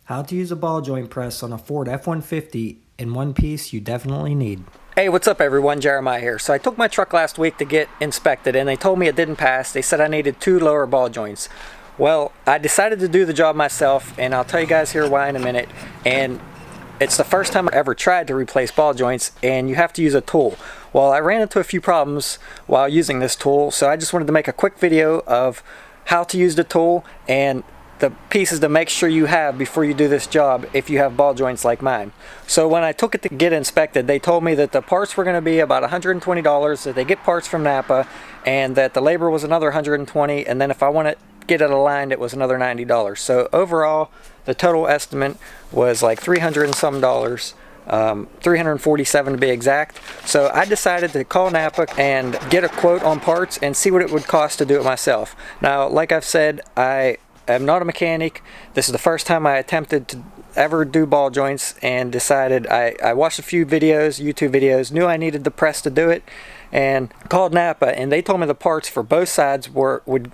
How to use a ball joint press on a Ford F-150 in one piece you definitely need. Hey, what's up everyone? Jeremiah here. So I took my truck last week to get inspected and they told me it didn't pass. They said I needed 2 lower ball joints. Well, I decided to do the job myself and I'll tell you guys here why in a minute. And it's the first time I ever tried to replace ball joints and you have to use a tool. Well, I ran into a few problems while using this tool, so I just wanted to make a quick video of how to use the tool and the pieces to make sure you have before you do this job if you have ball joints like mine. So when I took it to get inspected, they told me that the parts were going to be about $120, that they get parts from Napa, and that the labor was another $120, and then if I want to get it aligned it was another $90. So overall the total estimate was like $300 and some dollars. 347 to be exact. So I decided to call Napa and get a quote on parts and see what it would cost to do it myself. Now, like I've said, I am not a mechanic. This is the first time I attempted to ever do ball joints and decided I watched a few videos, YouTube videos, knew I needed the press to do it, and called Napa and they told me the parts for both sides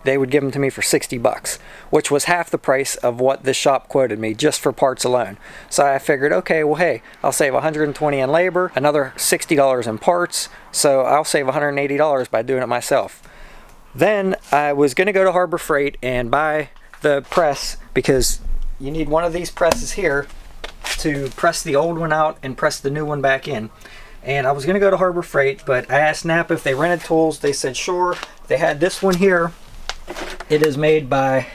they would give them to me for 60 bucks, which was half the price of what this shop quoted me just for parts alone. So I figured, okay, well hey, I'll save $120 in labor, another $60 in parts, so I'll save $180 by doing it myself. Then I was going to go to Harbor Freight and buy the press, because you need one of these presses here to press the old one out and press the new one back in. And I was going to go to Harbor Freight, but I asked Napa if they rented tools. They said sure. They had this one here. It is made by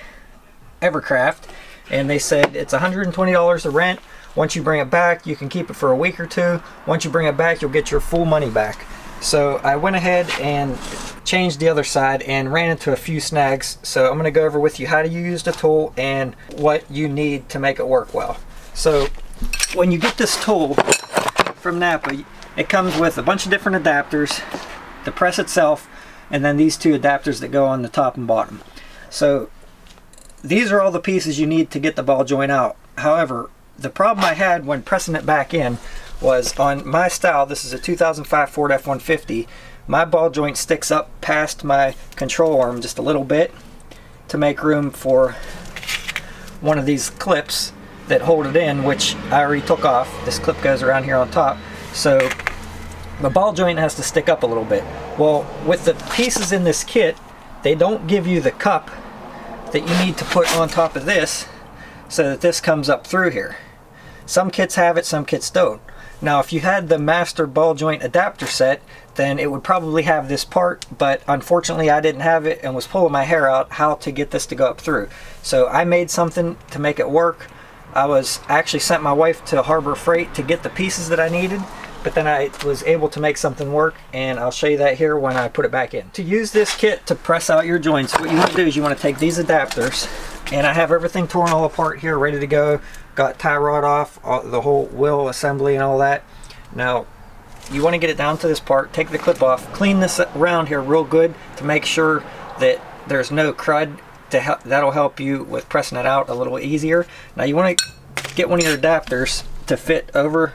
Evercraft, and they said it's $120 to rent. Once you bring it back, you can keep it for a week or two. Once you bring it back, you'll get your full money back. So I went ahead and changed the other side and ran into a few snags. So I'm going to go over with you how to use the tool and what you need to make it work well. So when you get this tool from Napa, it comes with a bunch of different adapters, the press itself, and then these 2 adapters that go on the top and bottom. So these are all the pieces you need to get the ball joint out. However, the problem I had when pressing it back in was on my style, this is a 2005 Ford F-150, my ball joint sticks up past my control arm just a little bit to make room for one of these clips that hold it in, which I already took off. This clip goes around here on top. So the ball joint has to stick up a little bit. Well, with the pieces in this kit, they don't give you the cup that you need to put on top of this so that this comes up through here. Some kits have it, some kits don't. Now, if you had the master ball joint adapter set, then it would probably have this part, but unfortunately I didn't have it and was pulling my hair out how to get this to go up through. So I made something to make it work. I actually sent my wife to Harbor Freight to get the pieces that I needed, but then I was able to make something work, and I'll show you that here when I put it back in. To use this kit to press out your joints, what you want to do is you want to take these adapters, and I have everything torn all apart here, ready to go. Got tie rod off, the whole wheel assembly and all that. Now, you want to get it down to this part, take the clip off, clean this around here real good to make sure that there's no crud. That'll help you with pressing it out a little easier. Now you want to get one of your adapters to fit over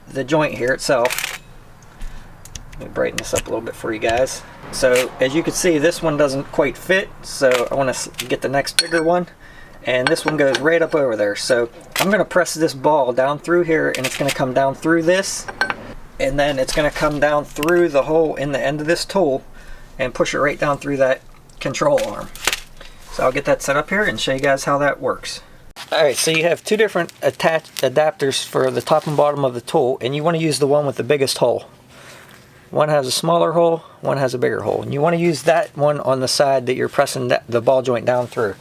the joint here itself. Let me brighten this up a little bit for you guys. So as you can see, this one doesn't quite fit, so I want to get the next bigger one, and this one goes right up over there. So I'm going to press this ball down through here, and it's going to come down through this, and then it's going to come down through the hole in the end of this tool and push it right down through that control arm. So I'll get that set up here and show you guys how that works. Alright, so you have 2 different attached adapters for the top and bottom of the tool, and you want to use the one with the biggest hole. One has a smaller hole, one has a bigger hole, and you want to use that one on the side that you're pressing the ball joint down through.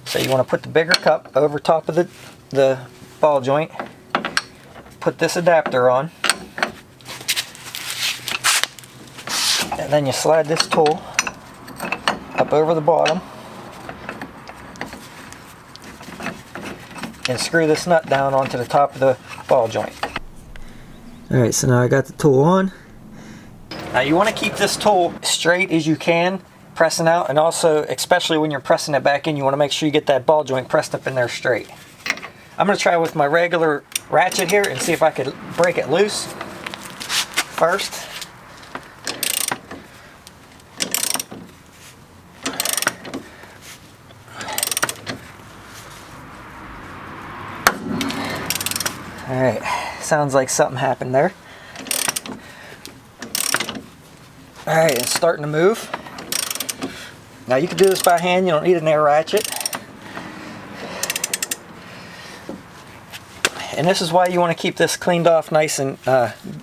So you want to put the bigger cup over top of the ball joint, put this adapter on, and then you slide this tool up over the bottom and screw this nut down onto the top of the ball joint. Alright, so now I got the tool on. Now you want to keep this tool straight as you can, pressing out, and also, especially when you're pressing it back in, you want to make sure you get that ball joint pressed up in there straight. I'm going to try with my regular ratchet here and see if I could break it loose first. Alright, sounds like something happened there. Alright, it's starting to move. Now you can do this by hand, you don't need an air ratchet. And this is why you want to keep this cleaned off nice and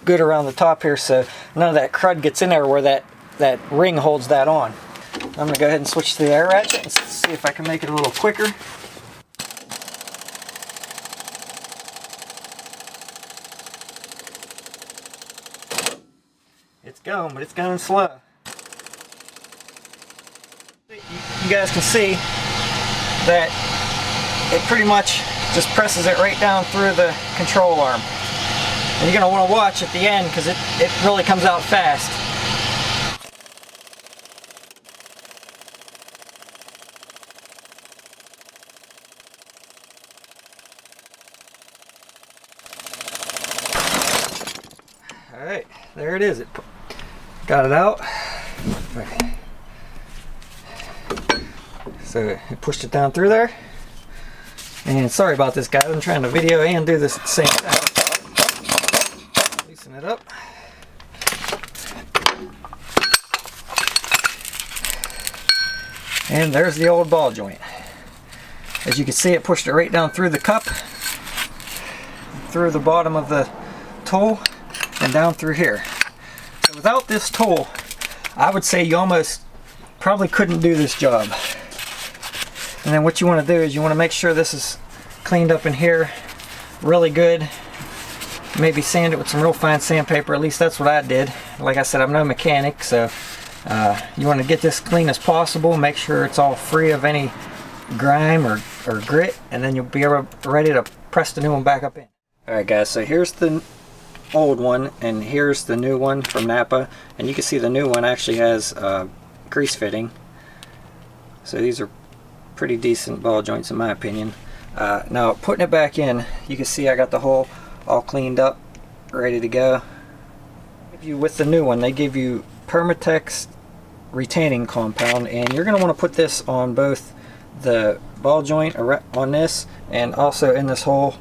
good around the top here, so none of that crud gets in there where that ring holds that on. I'm going to go ahead and switch to the air ratchet and see if I can make it a little quicker. It's going, but it's going slow. You guys can see that it pretty much just presses it right down through the control arm. And you're going to want to watch at the end because it really comes out fast. Alright, there it is. It got it out. So it pushed it down through there. And sorry about this, guys. I'm trying to video and do this at the same time. Loosen it up. And there's the old ball joint. As you can see, it pushed it right down through the cup, through the bottom of the tool, and down through here. So without this tool, I would say you almost probably couldn't do this job. And then what you want to do is you want to make sure this is cleaned up in here really good. Maybe sand it with some real fine sandpaper. At least that's what I did. Like I said, I'm no mechanic, so you want to get this clean as possible. Make sure it's all free of any grime or grit, and then you'll be ready to press the new one back up in. Alright guys, so here's the old one and here's the new one from Napa, and you can see the new one actually has grease fitting. So these are pretty decent ball joints in my opinion. Now putting it back in, you can see I got the hole all cleaned up, ready to go. With the new one, they give you Permatex retaining compound, and you're going to want to put this on both the ball joint on this and also in this hole.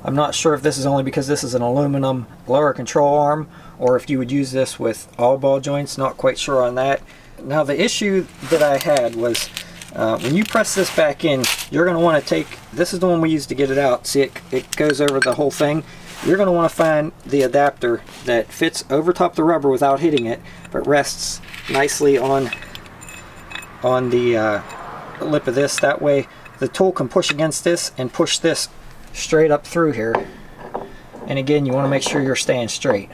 I'm not sure if this is only because this is an aluminum lower control arm or if you would use this with all ball joints. Not quite sure on that. Now the issue that I had was when you press this back in, you're going to want to take, this is the one we used to get it out. See, it goes over the whole thing. You're going to want to find the adapter that fits over top the rubber without hitting it, but rests nicely on the lip of this. That way the tool can push against this and push this straight up through here. And again, you want to make sure you're staying straight.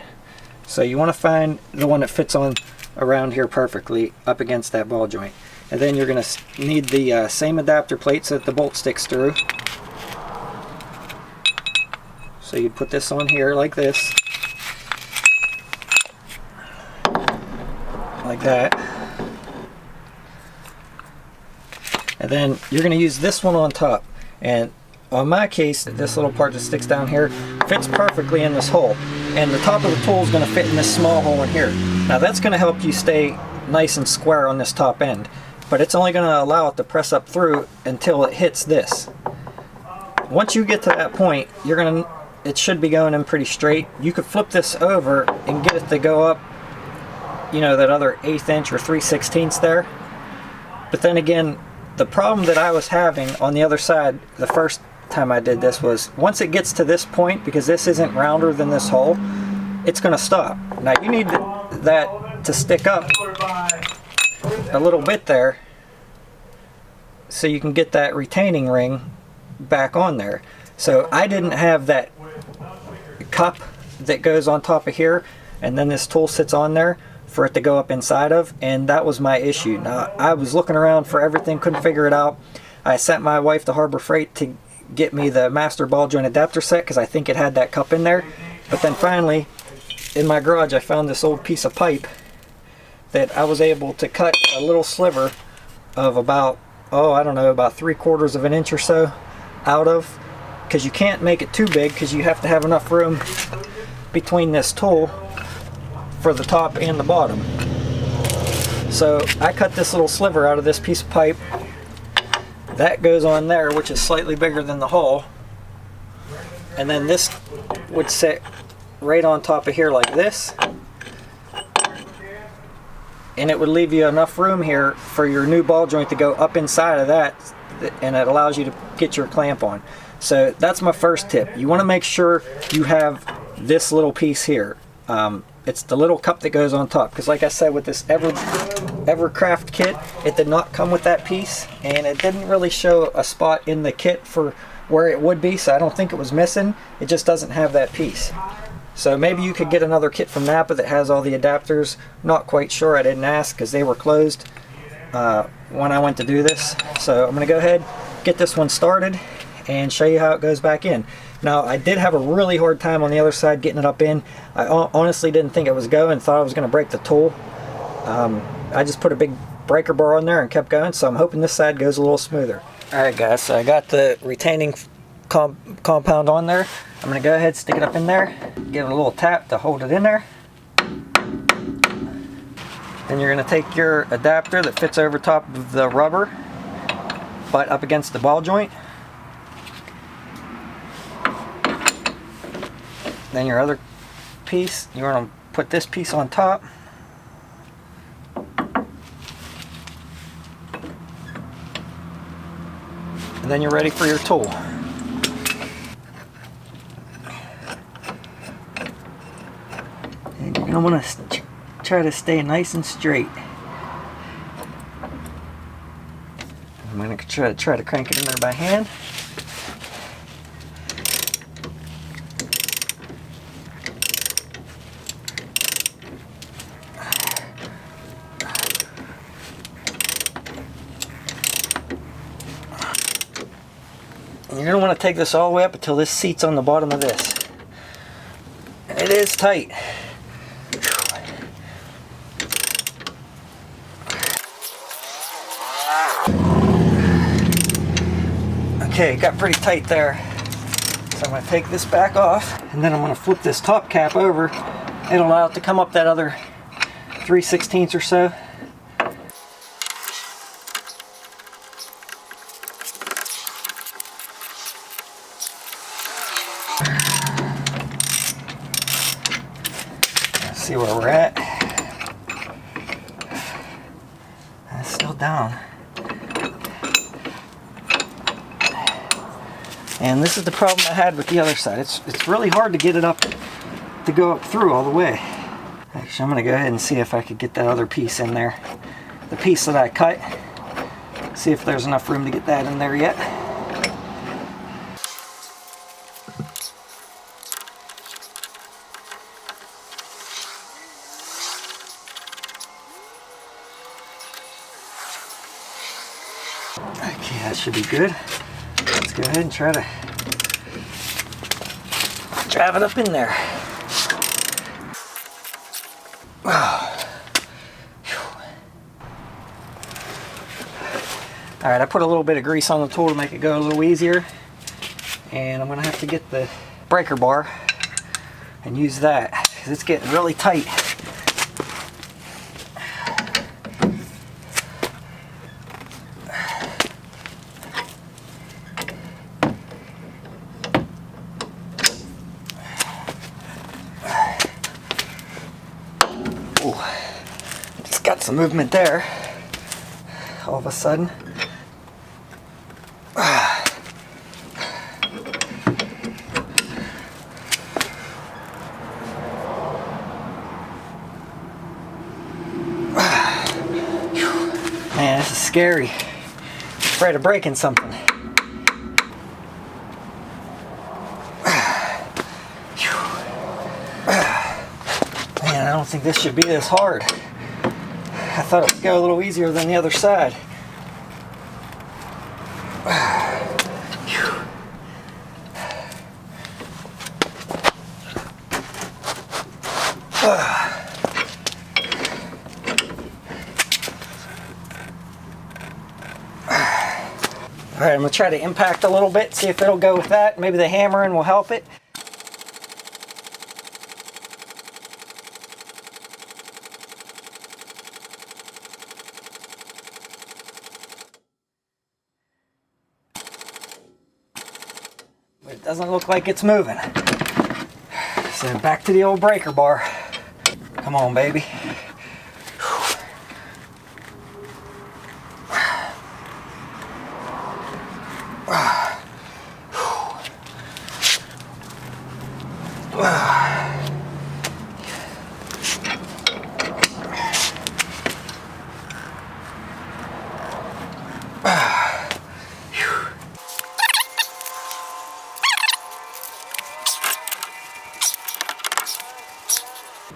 So you want to find the one that fits on around here perfectly up against that ball joint. And then you're going to need the same adapter plates that the bolt sticks through. So you put this on here like this. Like that. And then you're going to use this one on top. And on my case, this little part that sticks down here fits perfectly in this hole. And the top of the tool is going to fit in this small hole in here. Now that's going to help you stay nice and square on this top end. But it's only going to allow it to press up through until it hits this. Once you get to that point, it should be going in pretty straight. You could flip this over and get it to go up, you know, that other 1/8 inch or 3/16 there. But then again, the problem that I was having on the other side the first time I did this was once it gets to this point, because this isn't rounder than this hole, it's going to stop. Now you need that to stick up a little bit there so you can get that retaining ring back on there. So I didn't have that cup that goes on top of here and then this tool sits on there for it to go up inside of, and that was my issue. Now I was looking around for everything, couldn't figure it out. I sent my wife to Harbor Freight to get me the master ball joint adapter set because I think it had that cup in there. But then finally in my garage I found this old piece of pipe that I was able to cut a little sliver of about, I don't know, about 3/4 of an inch or so out of, because you can't make it too big because you have to have enough room between this tool for the top and the bottom. So I cut this little sliver out of this piece of pipe. That goes on there, which is slightly bigger than the hole. and then this would sit right on top of here like this, and it would leave you enough room here for your new ball joint to go up inside of that, and it allows you to get your clamp on. So that's my first tip. You want to make sure you have this little piece here. It's the little cup that goes on top, because like I said, with this Evercraft kit, it did not come with that piece, and it didn't really show a spot in the kit for where it would be, so I don't think it was missing. It just doesn't have that piece. So maybe you could get another kit from Napa that has all the adapters. Not quite sure, I didn't ask because they were closed when I went to do this. So I'm going to go ahead, get this one started, and show you how it goes back in. Now, I did have a really hard time on the other side getting it up in. I honestly didn't think it was going, thought I was going to break the tool. I just put a big breaker bar on there and kept going, so I'm hoping this side goes a little smoother. Alright guys, so I got the retaining compound on there. I'm going to go ahead, stick it up in there, give it a little tap to hold it in there. Then you're going to take your adapter that fits over top of the rubber, butt up against the ball joint. Then your other piece, you're going to put this piece on top. And then you're ready for your tool. And you're going to want to try to stay nice and straight. I'm going to try to crank it in there by hand. And you're going to want to take this all the way up until this seats on the bottom of this. And it is tight. Okay, it got pretty tight there. So I'm going to take this back off, and then I'm going to flip this top cap over. It'll allow it to come up that other 3/16 or so. Let's see where we're at. It's still down. And this is the problem I had with the other side. It's really hard to get it up, to go up through all the way. Actually, I'm going to go ahead and see if I could get that other piece in there. The piece that I cut. See if there's enough room to get that in there yet. Okay, that should be good. Let's go ahead and try to drive it up in there. Alright, I put a little bit of grease on the tool to make it go a little easier. And I'm going to have to get the breaker bar and use that, because it's getting really tight. Just got some movement there all of a sudden. Man, this is scary. I'm afraid of breaking something. Man, I don't think this should be this hard. I thought it would go a little easier than the other side. Alright, I'm going to try to impact a little bit, see if it'll go with that. Maybe the hammering will help it. but it doesn't look like it's moving. So back to the old breaker bar. Come on, baby.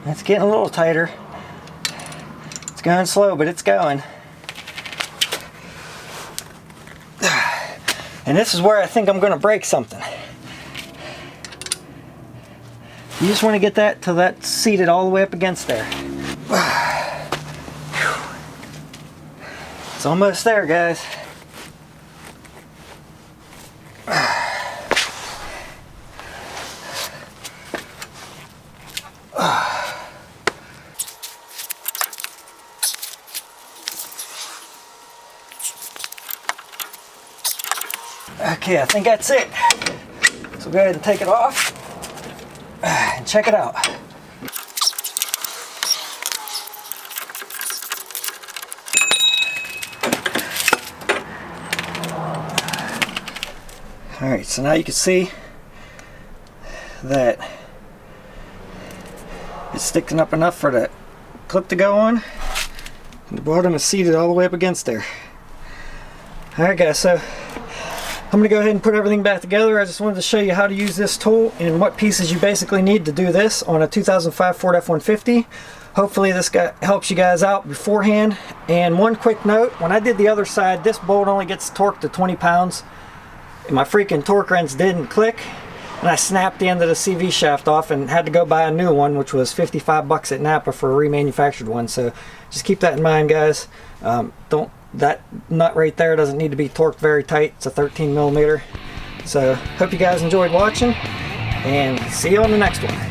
It's getting a little tighter. It's going slow, but it's going. And this is where I think I'm going to break something. You just want to get that till that's seated all the way up against there. It's almost there, guys. Okay, I think that's it. So go ahead and take it off and check it out. Alright, so now you can see that it's sticking up enough for the clip to go on. The bottom is seated all the way up against there. Alright guys, so I'm going to go ahead and put everything back together. I just wanted to show you how to use this tool and what pieces you basically need to do this on a 2005 Ford F-150. Hopefully this helps you guys out beforehand. And one quick note, when I did the other side, this bolt only gets torqued to 20 pounds. And my freaking torque wrench didn't click. And I snapped the end of the CV shaft off and had to go buy a new one, which was 55 bucks at Napa for a remanufactured one. So just keep that in mind, guys. That nut right there doesn't need to be torqued very tight. It's a 13 millimeter. So hope you guys enjoyed watching, and see you on the next one.